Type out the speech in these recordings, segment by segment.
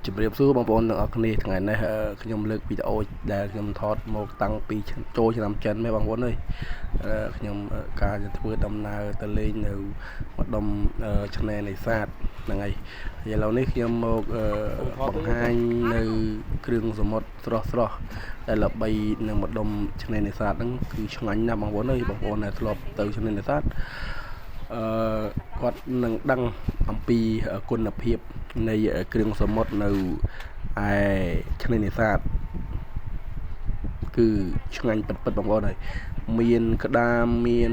ជំរាបសួរបងប្អូនទាំងអស់គ្នាថ្ងៃនេះខ្ញុំលើកវីដេអូដែលខ្ញុំថតមកតាំងពីចូលឆ្នាំចិនបងប្អូនអើយខ្ញុំការធ្វើដំណើរទៅលេងនៅម្ដុំឆ្នេរនេសាទហ្នឹងហើយឥឡូវនេះខ្ញុំមកបង្ហាញនៅគ្រឿងសមុទ្រស្រស់ដែលល្បីនៅម្ដុំឆ្នេរនេសាទហ្នឹងគឺឆ្ងាញ់ណាស់បងប្អូនអើយបងប្អូនដែលធ្លាប់ទៅឆ្នេរនេសាទគាត់នឹងដឹងអំពីគុណភាពនៃគ្រឿងសមុទ្រនៅឯឆ្នេរនេសាទគឺឆ្ងាញ់ពិតបងប្អូនហើយមានក្តាមមាន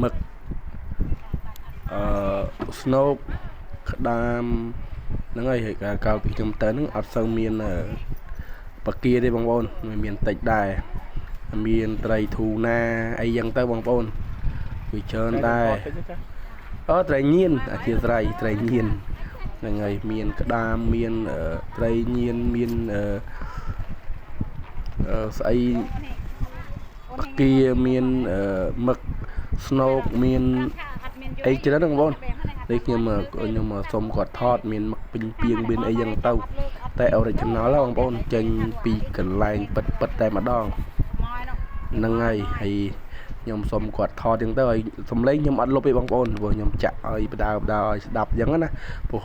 មឹកស្នូកក្តាមហ្នឹងហើយកាលពីខ្ញុំទៅហ្នឹងអត់សូវមានបកាទេបងប្អូនមានតិចដែរមានត្រីធូណាអីយ៉ាងទៅបងប្អូនវាច្រើនដែរត្រីញៀនអធិស្ឋានត្រីញៀនហ្នឹងហើយមានក្តាមមានត្រីញៀនមានស្អីបកាមានមឹកស្នូកមានអីច្រើនបងប្អូននេះខ្ញុំសុំគាត់ថតមានមឹកពេញពីងមានអីយ៉ាងទៅតែ original បងប្អូនចេញពីកន្លែងពិតតែម្ដងហ្នឹងហើយខ្ញុំសុំគាត់ថតចឹងទៅឲ្យសំឡេងខ្ញុំអត់លុបទេបងប្អូនព្រោះខ្ញុំចាក់ឲ្យបដាឲ្យស្ដាប់ចឹងណាព្រោះ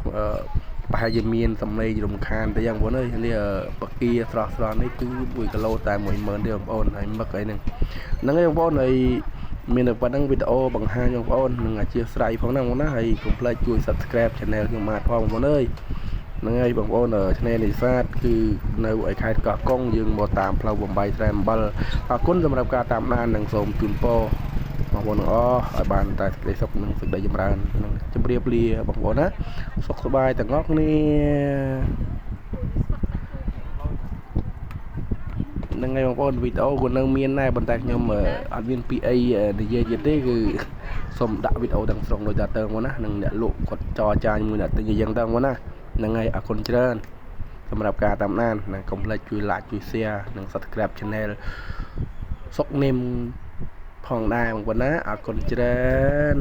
ប្រហែលជាមានសំឡេងរំខានទៅយ៉ាងបងប្អូនអើយនេះបកាស្រស់នេះគឺ1គីឡូតែ 10000 ទេបងប្អូនហើយមឹកអីហ្នឹងហើយបងប្អូនហើយមានតែប៉ុណ្្នឹងវីដេអូបង្ហាញបងប្អូននឹងអធិស្ឋានផងហ្នឹងបងណាហើយកុំភ្លេចជួយ Subscribe Channel ខ្ញុំបាទផងបងប្អូនអើយហ្នឹងហើយបងប្អូនឆ្នេរនេសាទគឺនៅឯខេត្តកោះកុងយើងមកតាមផ្លូវបំបីត្រែអំបិលអរគុណសម្រាប់ការតាមដាននិងសូមជូនពរបងប្អូនទាំងអស់ឲ្យបានតែសេចក្តីសុខនិងសេចក្តីចម្រើននិងជម្រាបលាបងប្អូនណាសុខសប្បាយទាំងអស់គ្នាហ្នឹងហើយបងប្អូនវីដេអូក៏នៅមានដែរប៉ុន្តែខ្ញុំអត់មានពីអីនិយាយទៀតទេគឺសូមដាក់វីដេអូទាំងស្រុងដូចតែទៅមកណានឹងអ្នកលក់គាត់ចរចាជាមួយអ្នកទិញអញ្ចឹងទៅមកណាហ្នឹងហើយអរគុណច្រើនសម្រាប់ការតាមដាននិងកុំភ្លេចជួយ like ជួយ share និង Subscribe Channel សុកនិមផងដែរបងប្អូនណាអរគុណច្រើន